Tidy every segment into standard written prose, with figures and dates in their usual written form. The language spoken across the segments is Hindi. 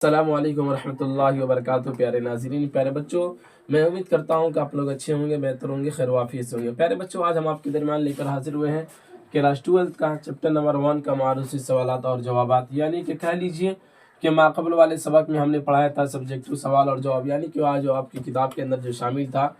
अस्सलामु अलैकुम वरहमतुल्लाहि वबरकातुहू। प्यारे नाज़रीन, प्यारे बच्चों, मैं उम्मीद करता हूँ कि आप लोग अच्छे होंगे, बेहतर होंगे, खैर वाफियत से होंगे। प्यारे बच्चों, आज हम आपके दरमियान लेकर हाजिर हुए हैं क्लास 12 का चैप्टर नंबर 1 का मारूसी सवालात और जवाबात, यानी कि कह लीजिए कि माक़बल वाले सबक में हमने पढ़ाया था सब्जेक्टिव सवाल और जवाब, यानी कि आज जो आपकी किताब के अंदर जो शामिल था,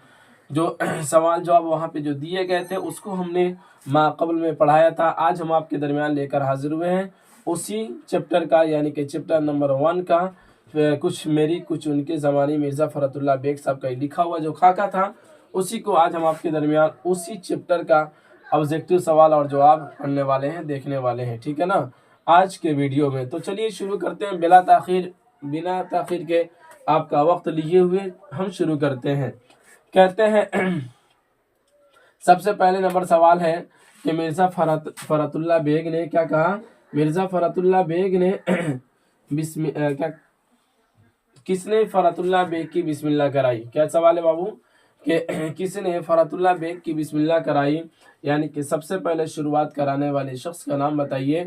जो सवाल जवाब वहाँ पे जो दिए गए थे उसको हमने माक़बल में पढ़ाया था। आज हम आपके दरमियान लेकर हाजिर हुए हैं उसी चैप्टर का, यानी कि चैप्टर नंबर 1 का कुछ मेरी कुछ उनके ज़माने मिर्ज़ा फ़रतुल्लाह बेग साहब का लिखा हुआ जो खाका था, उसी को आज हम आपके दरमियान उसी चैप्टर का ऑब्जेक्टिव सवाल और जवाब पढ़ने वाले हैं, देखने वाले हैं, ठीक है ना, आज के वीडियो में। तो चलिए शुरू करते हैं बिना ताख़ीर के, आपका वक्त लिए हुए हम शुरू करते हैं। कहते हैं सबसे पहले नंबर सवाल है कि मिर्ज़ा फ़रतुल्लाह बेग ने क्या कहा। मिर्ज़ा फ़रतुल्लाह बेग ने किसने फ़रतुल्लाह बेग की बिस्मिल्लाह कराई। क्या सवाल है बाबू कि किसने फ़रतुल्लाह बेग की बिस्मिल्लाह कराई, यानी कि सबसे पहले शुरुआत कराने वाले शख्स का नाम बताइए।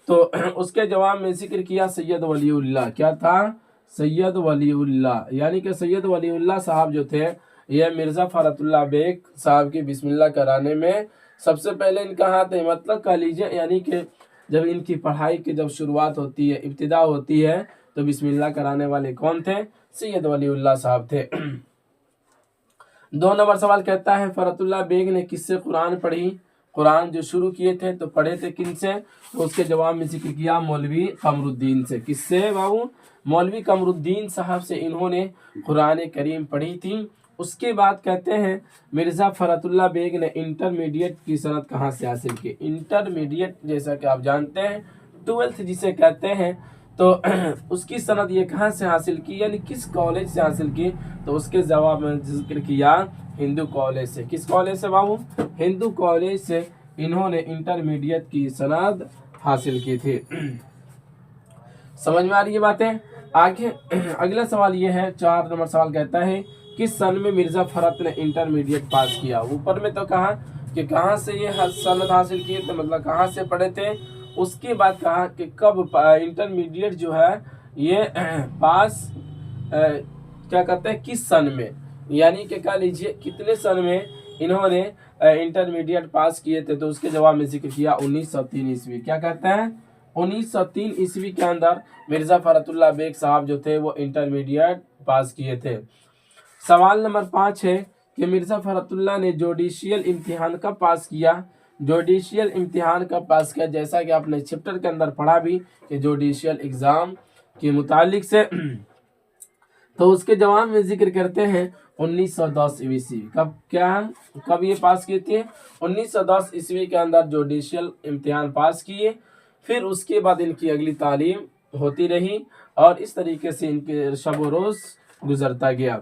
तो उसके जवाब में जिक्र किया सैयद वलीउल्लाह। क्या था? सैयद वलीउल्लाह, यानी कि सैयद वलीउल्लाह साहब जो थे, यह मिर्ज़ा फ़रतुल्लाह बेग साहब की बिस्मिल्लाह कराने में सबसे पहले इनका हाथ है। मतलब कह लीजिए, यानी कि जब इनकी पढ़ाई की जब शुरुआत होती है, इब्तिदा होती है, तो बिस्मिल्लाह कराने वाले कौन थे? सैयद वलीउल्लाह साहब थे। 2 नंबर सवाल कहता है फ़रतुल्लाह बेग ने किससे कुरान पढ़ी। कुरान जो शुरू किए थे तो पढ़े थे किन से? तो उसके जवाब में जिक्र किया मौलवी कमरुद्दीन से। किससे बाबू? मौलवी कमरुद्दीन साहब से इन्होंने कुरान करीम पढ़ी थी। उसके बाद कहते हैं मिर्ज़ा फ़रतुल्लाह बेग ने इंटरमीडिएट की सनद कहाँ से हासिल की। इंटरमीडिएट जैसा कि आप जानते हैं 12th जिसे कहते हैं, तो उसकी सनद ये कहाँ से हासिल की, यानी किस कॉलेज से हासिल की। तो उसके जवाब में जिक्र किया हिंदू कॉलेज से। किस कॉलेज से बाबू? हिंदू कॉलेज से इन्होंने इंटरमीडिएट की सनद हासिल की थी। समझ में आ रही है बातें? आगे अगला सवाल ये है, 4 नंबर सवाल कहता है किस सन में मिर्ज़ा फ़रत ने इंटरमीडिएट पास किया। ऊपर में तो कहा कि कहाँ से ये सनद हासिल किए थे, मतलब कहाँ से पढ़े थे। उसके बाद कहा कि कब इंटरमीडिएट जो है ये पास क्या कहते हैं, किस सन में, यानी कि कह लीजिए कितने सन में इन्होंने इंटरमीडिएट पास किए थे। तो उसके जवाब में जिक्र किया 1903 ईस्वी। क्या कहते हैं? 1903 ईस्वी के अंदर मिर्ज़ा फ़रतुल्लाह बेग साहब जो थे वो इंटरमीडिएट पास किए थे। सवाल नंबर 5 है कि मिर्ज़ा फ़रतुल्लाह ने जुडिशियल इम्तिहान कब पास किया। जुडिशियल इम्तिहान कब पास किया, जैसा कि आपने चैप्टर के अंदर पढ़ा भी कि जुडिशियल एग्ज़ाम के मुतालिक से, तो उसके जवाब में जिक्र करते हैं 1910 ईस्वी। कब ये पास किए थे? 1910 ईस्वी के अंदर जुडिशियल इम्तिहान पास किए। फिर उसके बाद इनकी अगली तालीम होती रही और इस तरीके से इनके शब रोज़ गुजरता गया।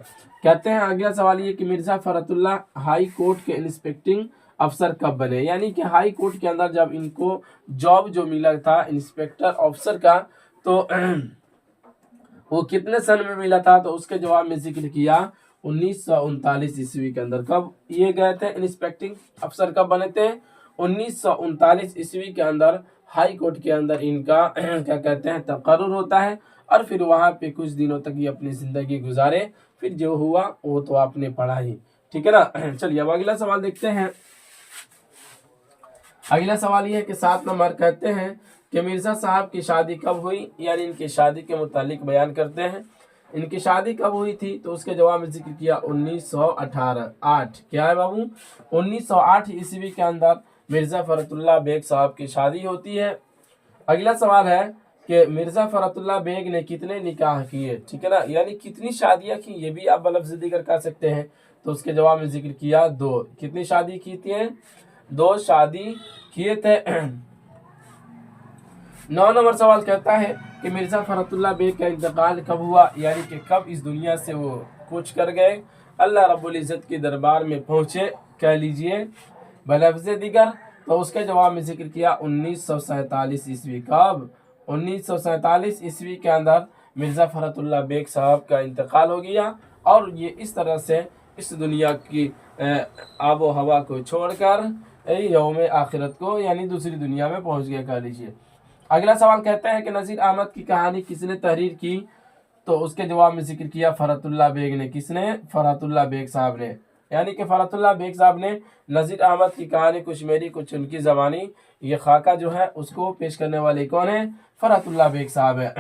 कहते हैं अगला सवाल ये कि मिर्ज़ा फ़रतुल्लाह हाई कोर्ट के इंस्पेक्टिंग अफसर कब बने, यानी कि हाई कोर्ट के अंदर जब इनको जॉब जो मिला था इंस्पेक्टर ऑफिसर का, तो वो कितने सन में मिला था। तो उसके जवाब में जिक्र किया 1939 ईस्वी के अंदर। कब ये गए थे इंस्पेक्टिंग अफसर, कब बने थे? 1939 ईस्वी के अंदर हाई कोर्ट के अंदर इनका क्या कहते हैं तकर्रुर होता है और फिर वहाँ पे कुछ दिनों तक ये अपनी ज़िंदगी गुजारे। फिर जो हुआ वो तो आपने पढ़ा ही, ठीक है ना। चलिए अब अगला सवाल देखते हैं। अगला सवाल ये है कि 7 नंबर कहते हैं कि मिर्ज़ा साहब की शादी कब हुई, यानी इनकी शादी के मुतालिक बयान करते हैं। इनकी शादी कब हुई थी? तो उसके जवाब में जिक्र किया 1908। क्या है बाबू? 1908 ईस्वी के अंदर मिर्ज़ा फ़रतुल्लाह बेग साहब की शादी होती है। अगला सवाल है कि मिर्ज़ा फ़रतुल्लाह बेग ने कितने निकाह किए, ठीक है ना, यानी कितनी शादियाँ की, ये भी आप बलफ़ ज़िक्र कर सकते हैं। तो उसके जवाब में जिक्र किया 2। कितनी शादी की थी? 2 शादी किए थे। 9 नंबर सवाल कहता है कि मिर्ज़ा फ़रतुल्लाह बेग का इंतकाल कब हुआ, यानी कि कब इस दुनिया से वो कूच कर गए, अल्लाह रब्बुल इज़्ज़त के दरबार में पहुँचे, कह लीजिए बलफ़्ज़ दिगर। तो उसके जवाब में जिक्र किया 1947 ईस्वी। कब? 1947 ईस्वी के अंदर मिर्ज़ा फ़रतुल्लाह बेग साहब का इंतकाल हो गया और ये इस तरह से इस दुनिया की आबो हवा को छोड़कर यौम आखिरत को, यानी दूसरी दुनिया में पहुंच गया, कह लीजिए। अगला सवाल कहता है कि नज़ीर अहमद की कहानी किसने तहरीर की। तो उसके जवाब में जिक्र किया फरहतुल्लाह बेग ने। किसने? फरहतुल्लाह बेग साहब ने। यानी कि फरहतुल्लाह बेग साहब ने नज़ीर अहमद की कहानी कुछ मेरी कुछ उनकी ज़बानी ये खाका जो है उसको पेश करने वाले कौन है? फरहतुल्लाह बेग साहब है।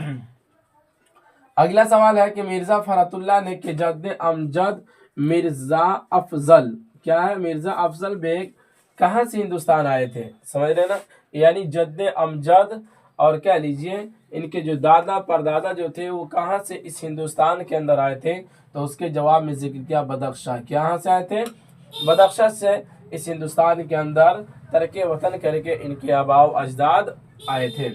अगला सवाल है कि मिर्जा फरहतुल्लाह ने के जद्द अमजद मिर्जा अफजल, क्या है? मिर्जा अफजल बेग कहाँ से हिंदुस्तान आए थे? समझ रहे ना? यानी जद्द अमजद और क्या लीजिए इनके जो दादा परदादा जो थे वो कहाँ से इस हिंदुस्तान के अंदर आए थे? तो उसके जवाब में जिक्र किया बदख्शा। कहाँ से आए थे? बदख्शा से इस हिंदुस्तान के अंदर तरके वतन करके इनके आबाओ अजदाद आए थे।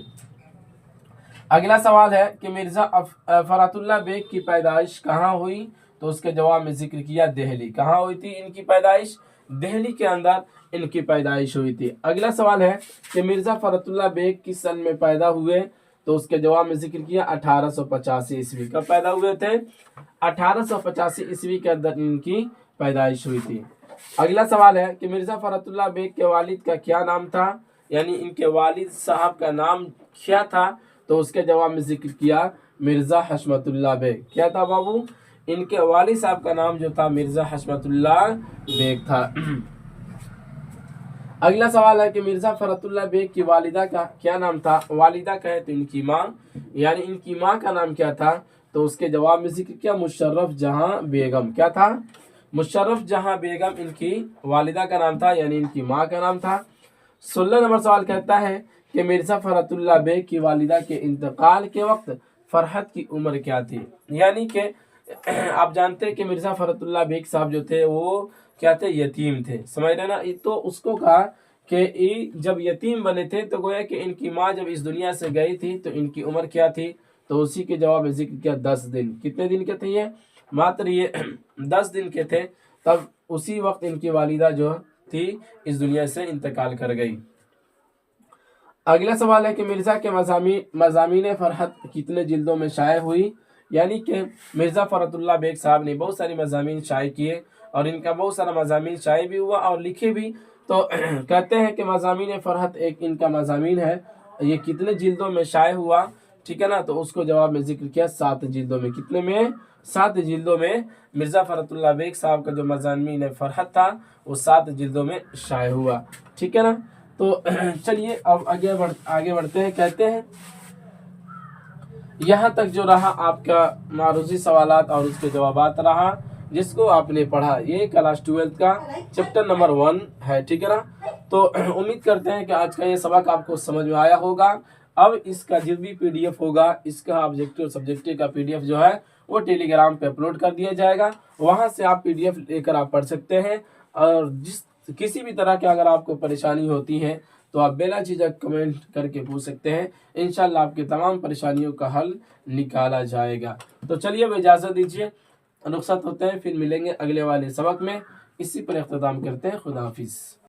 अगला सवाल है कि मिर्जा फरहतुल्लाह बेग की पैदाइश कहाँ हुई? तो उसके जवाब में जिक्र किया दिल्ली। कहाँ हुई थी इनकी पैदाइश? दिल्ली के अंदर इनकी पैदाइश हुई थी। अगला सवाल है कि मिर्जा फरहतुल्लाह बेग किस सन में पैदा हुए? तो उसके जवाब में जिक्र किया 1885 ईस्वी। कब पैदा हुए थे? 1885 ईस्वी के अंदर इनकी पैदाइश हुई थी। अगला सवाल है कि मिर्जा फरहतुल्लाह बेग के वालिद का क्या नाम था? यानी इनके वालिद साहब का नाम क्या था? तो उसके जवाब में जिक्र किया मिर्जा हशमतुल्लाह बेग। क्या था बाबू? इनके वालिद साहब का नाम जो था मिर्जा हशमतुल्लाह बेग था। अगला सवाल है कि मिर्जा फरहतुल्लाह बेग की वालिदा का क्या नाम था? वालिदा कहे तो इनकी माँ, यानी इनकी माँ का नाम क्या था? तो उसके जवाब में जिक्र किया मुशर्रफ जहां बेगम। क्या था? मुशर्रफ जहां बेगम इनकी वालिदा का नाम था, यानी इनकी माँ का नाम था। 16 नंबर सवाल कहता है कि मिर्जा फरहतुल्लाह बेग की वालिदा के इंतकाल के वक्त फरहत की उम्र क्या थी? यानी कि आप जानते हैं कि मिर्जा फरहतुल्लाह बेग साहब जो थे वो क्या थे? यतीम थे। समझ रहे ना? तो उसको कहा कि जब यतीम बने थे तो गोया कि इनकी माँ जब इस दुनिया से गई थी तो इनकी उम्र क्या थी? तो उसी के जवाब में जिक्र किया 10 दिन। कितने दिन के थे ये? मात्र ये 10 दिन के थे। तब उसी वक्त इनकी वालिदा जो थी इस दुनिया से इंतकाल कर गई। अगला सवाल है कि मिर्जा के मज़ामीन फरहत कितने जिल्दों में शाये हुई? यानी कि मिर्जा फरहतुल्लाह बेग साहब ने बहुत सारी मज़ामीन शाये किए और इनका बहुत सारा मज़ामीन शाये भी हुआ और लिखे भी। तो कहते हैं कि मज़ामीन फरहत एक इनका मज़ामीन है, ये कितने जिल्दों में शाये हुआ? ठीक है ना? तो उसको जवाब में जिक्र किया 7 जिल्दों में। कितने में? 7 जिल्दों में मिर्जा फरहतुल्लाह बेग साहब का जो मज़ामीन फरहत था वो 7 जिल्दों में शाये हुआ। ठीक है ना? तो चलिए अब आगे बढ़ते हैं। कहते हैं यहाँ तक जो रहा आपका मारूजी सवालात और उसके जवाबात रहा जिसको आपने पढ़ा, ये क्लास 12 का चैप्टर नंबर 1 है। ठीक है ना? तो उम्मीद करते हैं कि आज का ये सबक आपको समझ में आया होगा। अब इसका जो भी पीडीएफ होगा, इसका ऑब्जेक्टिव सब्जेक्टिव का पीडीएफ जो है वो टेलीग्राम पे अपलोड कर दिया जाएगा। वहां से आप पीडीएफ लेकर आप पढ़ सकते हैं। और किसी भी तरह की अगर आपको परेशानी होती है तो आप बेला झिझक कमेंट करके पूछ सकते हैं। इंशाल्लाह आपकी तमाम परेशानियों का हल निकाला जाएगा। तो चलिए अब इजाज़त दीजिए, रुखसत होते हैं, फिर मिलेंगे अगले वाले सबक में। इसी पर इख्तिताम करते हैं। खुदा हाफिज़।